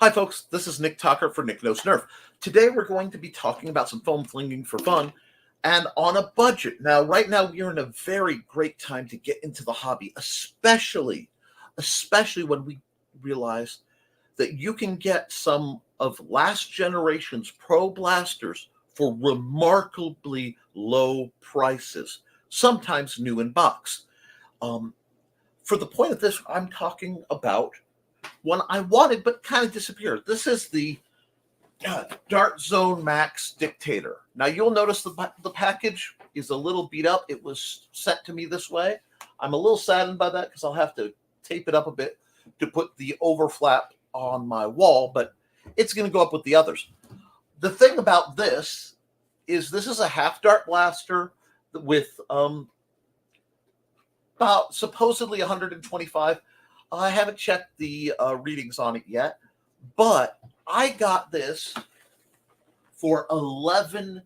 Hi folks, this is Nick Tucker for Nick Knows Nerf. Today we're going to be talking about some foam flinging for fun and on a budget. Now, right now we are in a very great time to get into the hobby, especially when we realize that you can get some of last generation's pro blasters for remarkably low prices, sometimes new in box. For the point of this, I'm talking about one I wanted but kind of disappeared. This is the Dart Zone Max Dictator. Now you'll notice the package is a little beat up. It was sent to me this way. I'm a little saddened by that because I'll have to tape it up a bit to put the overflap on my wall, but it's going to go up with the others. The thing about this is a half dart blaster with about supposedly 125. I haven't checked the readings on it yet, but I got this for $11.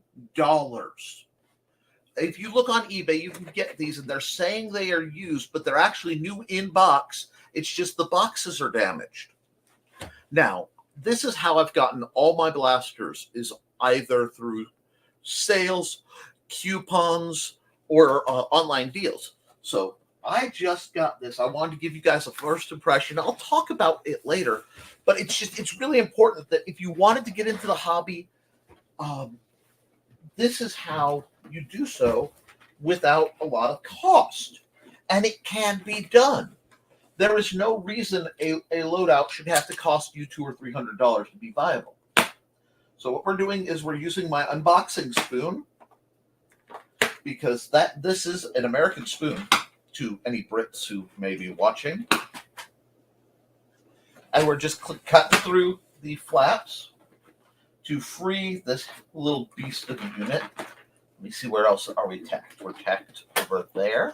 If you look on eBay, you can get these, and they're saying they are used, but they're actually new in box. It's just the boxes are damaged. Now, this is how I've gotten all my blasters, is either through sales, coupons, or online deals. So I just got this. I wanted to give you guys a first impression. I'll talk about it later, but it's really important that if you wanted to get into the hobby, this is how you do so without a lot of cost. And it can be done. There is no reason a loadout should have to cost you $200 or $300 to be viable. So what we're doing is we're using my unboxing spoon, because this is an American spoon to any Brits who may be watching. And we're just cutting through the flaps to free this little beast of a unit. Let me see, where else are we tacked? We're tacked over there.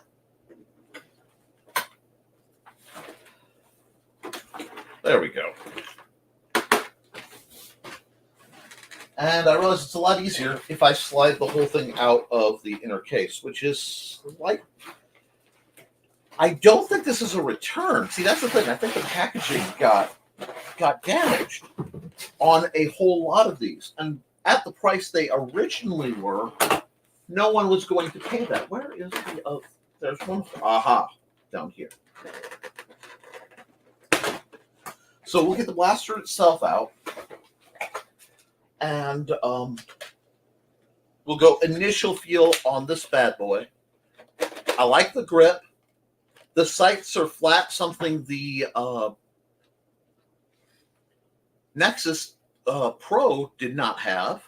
There we go. And I realize it's a lot easier if I slide the whole thing out of the inner case, which is like, I don't think this is a return. See, that's the thing. I think the packaging got damaged on a whole lot of these. And at the price they originally were, no one was going to pay that. Where is the there's one. Aha, down here. So we'll get the blaster itself out. And we'll go initial feel on this bad boy. I like the grip. The sights are flat, something the Nexus Pro did not have.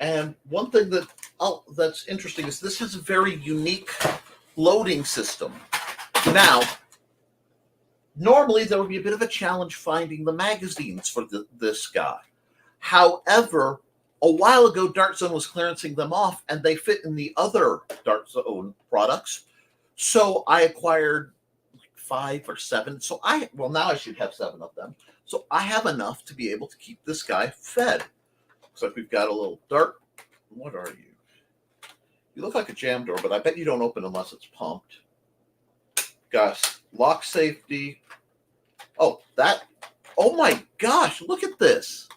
And one thing that's interesting is this has a very unique loading system. Now, normally there would be a bit of a challenge finding the magazines for this guy. However, a while ago, Dart Zone was clearancing them off, and they fit in the other Dart Zone products. So I acquired 5 or 7. So now I should have 7 of them. So I have enough to be able to keep this guy fed. Looks like we've got a little dart. What are you? You look like a jam door, but I bet you don't open unless it's pumped. Got lock safety. Oh my gosh, look at this.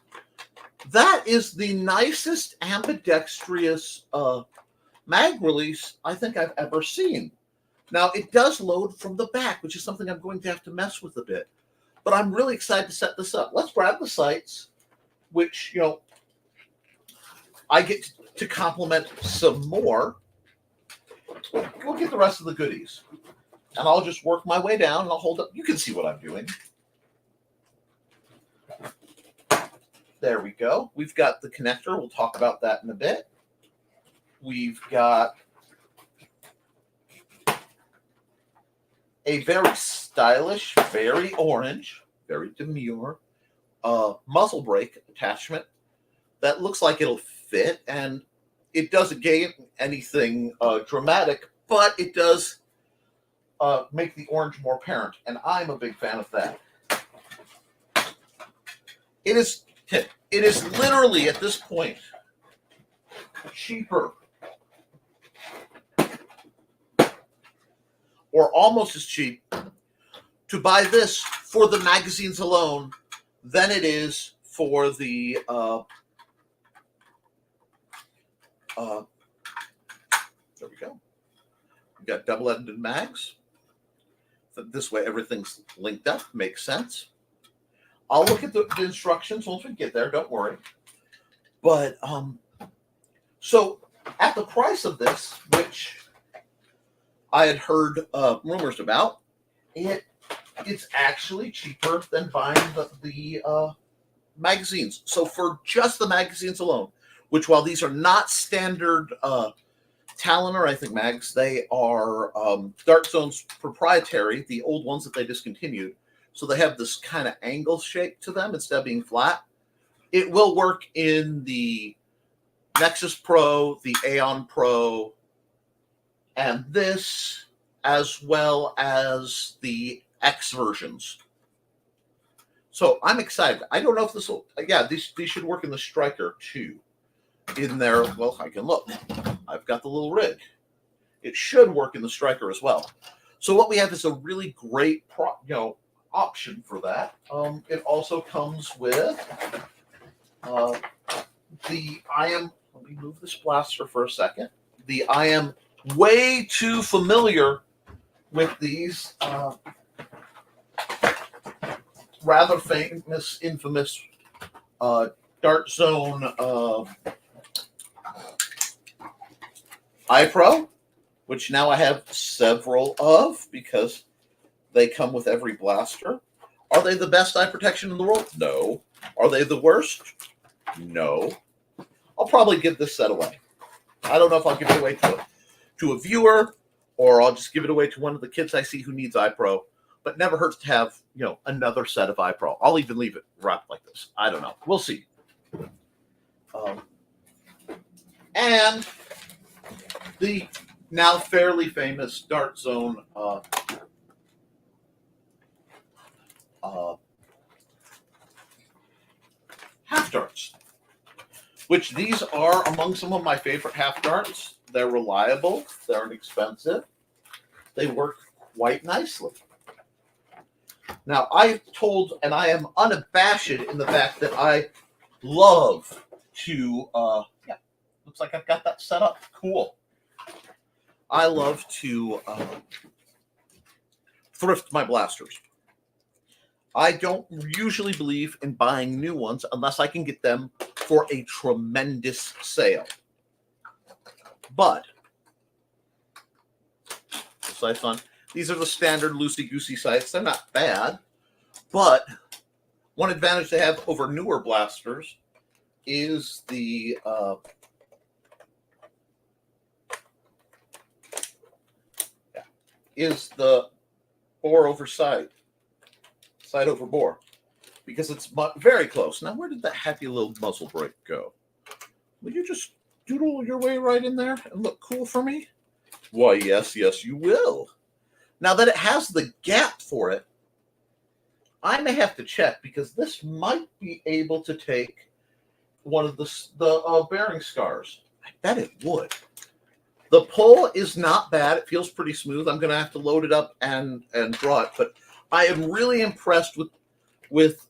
That is the nicest ambidextrous mag release I think I've ever seen. Now, it does load from the back, which is something I'm going to have to mess with a bit. But I'm really excited to set this up. Let's grab the sights, which, I get to compliment some more. We'll get the rest of the goodies. And I'll just work my way down, and I'll hold up. You can see what I'm doing. There we go. We've got the connector. We'll talk about that in a bit. We've got a very stylish, very orange, very demure muzzle brake attachment that looks like it'll fit, and it doesn't gain anything dramatic, but it does make the orange more apparent, and I'm a big fan of that. It is literally, at this point, cheaper, or almost as cheap, to buy this for the magazines alone than it is for the there we go. We've got double-ended mags. This way everything's linked up, makes sense. I'll look at the instructions once we get there, don't worry. But so at the price of this, which I had heard rumors about, it's actually cheaper than buying the magazines. So for just the magazines alone, which while these are not standard Talon or anything mags, they are Dart Zone's proprietary, the old ones that they discontinued. So they have this kind of angle shape to them instead of being flat. It will work in the Nexus Pro, the Aeon Pro, and this, as well as the X versions. So I'm excited. I don't know if this will, yeah, these should work in the Striker too. In there, well, I can look. I've got the little rig. It should work in the Striker as well. So what we have is a really great, option for that. It also comes with the let me move this blaster for a second. I am way too familiar with these rather famous, infamous Dart Zone iPro, which now I have several of because they come with every blaster. Are they the best eye protection in the world? No. Are they the worst? No. I'll probably give this set away. I don't know if I'll give it away to a viewer or I'll just give it away to one of the kids I see who needs iPro. But never hurts to have, another set of iPro. I'll even leave it wrapped like this. I don't know. We'll see. And the now fairly famous Dart Zone half darts, which these are among some of my favorite half darts. They're reliable. They're inexpensive. They work quite nicely. Now, I am unabashed in the fact that I love to, looks like I've got that set up. Cool. I love to thrift my blasters. I don't usually believe in buying new ones unless I can get them for a tremendous sale. But, sights on. These are the standard loosey-goosey sights. They're not bad. But one advantage they have over newer blasters is the bore over sight over bore, because it's very close. Now, where did that happy little muzzle brake go? Will you just doodle your way right in there and look cool for me? Why, yes, you will. Now that it has the gap for it, I may have to check because this might be able to take one of the bearing scars. I bet it would. The pull is not bad. It feels pretty smooth. I'm going to have to load it up and draw it, but I am really impressed with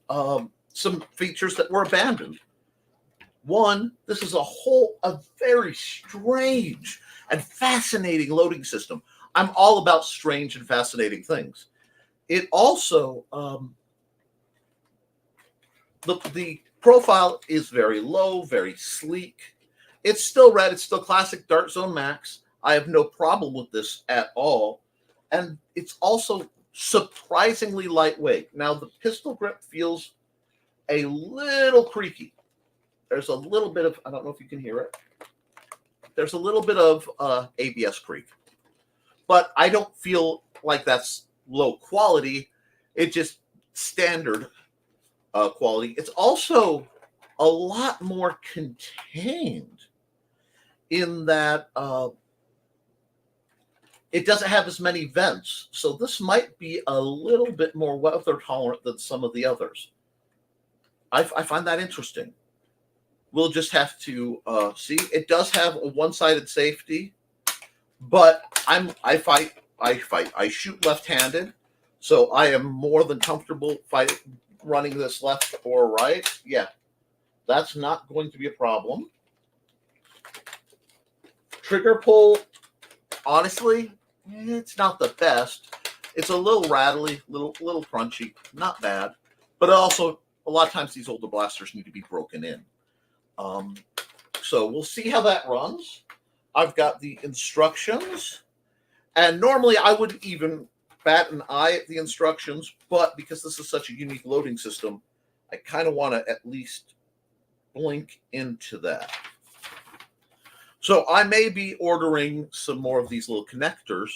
some features that were abandoned. One, this is a very strange and fascinating loading system. I'm all about strange and fascinating things. It also, the profile is very low, very sleek. It's still red. It's still classic Dart Zone Max. I have no problem with this at all. And it's also surprisingly lightweight. Now, the pistol grip feels a little creaky. There's a little bit of, I don't know if you can hear it. There's a little bit of ABS creak. But I don't feel like that's low quality. It's just standard quality. It's also a lot more contained in that it doesn't have as many vents. So this might be a little bit more weather tolerant than some of the others. I find that interesting. We'll just have to see. It does have a one-sided safety, but I shoot left-handed, so I am more than comfortable running this left or right. Yeah, that's not going to be a problem. Trigger pull, honestly, it's not the best. It's a little rattly, little crunchy, not bad. But also, a lot of times these older blasters need to be broken in. So we'll see how that runs. I've got the instructions. And normally I would even bat an eye at the instructions, but because this is such a unique loading system, I kind of want to at least blink into that. So I may be ordering some more of these little connectors.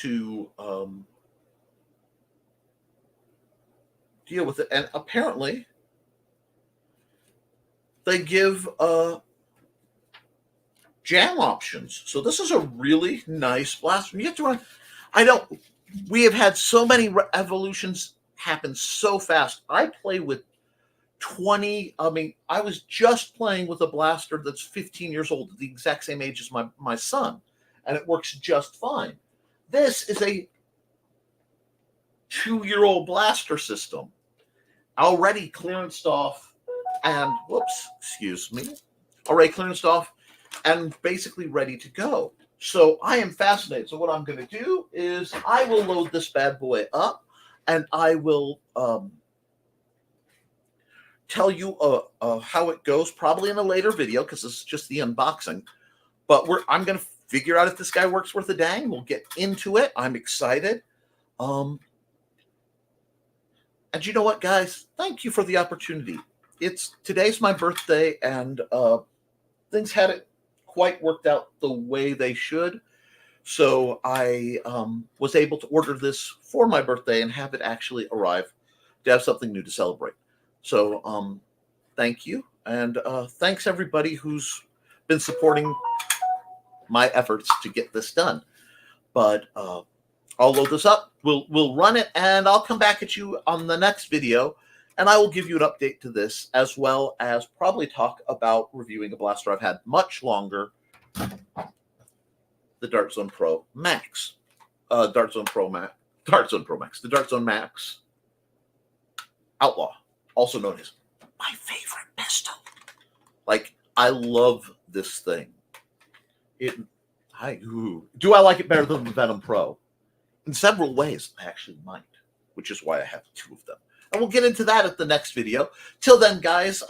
To deal with it. And apparently they give jam options. So this is a really nice blaster. You have to run. We have had so many evolutions happen so fast. I play with 20. I was just playing with a blaster that's 15 years old, the exact same age as my son, and it works just fine. This is a 2-year-old blaster system, already clearanced off, and already clearanced off, and basically ready to go. So I am fascinated. So what I'm going to do is I will load this bad boy up, and I will tell you how it goes, probably in a later video, because this is just the unboxing. But I'm going to figure out if this guy works worth a dang. We'll get into it. I'm excited. And you know what, guys? Thank you for the opportunity. Today's my birthday, and things hadn't quite worked out the way they should. So I was able to order this for my birthday and have it actually arrive to have something new to celebrate. So thank you. And thanks everybody who's been supporting my efforts to get this done. But I'll load this up. We'll run it, and I'll come back at you on the next video, and I will give you an update to this, as well as probably talk about reviewing a blaster I've had much longer, the Dart Zone Pro Max. The Dart Zone Max Outlaw, also known as my favorite pistol. Like, I love this thing. Do I like it better than the Venom Pro? In several ways, I actually might, which is why I have 2 of them. And we'll get into that at the next video. Till then, guys,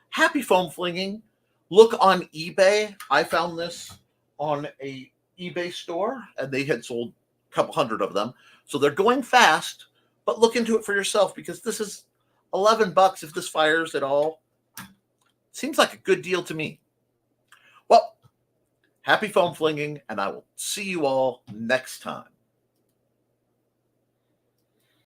happy foam flinging. Look on eBay. I found this on a eBay store, and they had sold a couple hundred of them. So they're going fast, but look into it for yourself, because this is $11 if this fires at all. Seems like a good deal to me. Well, happy foam flinging, and I will see you all next time.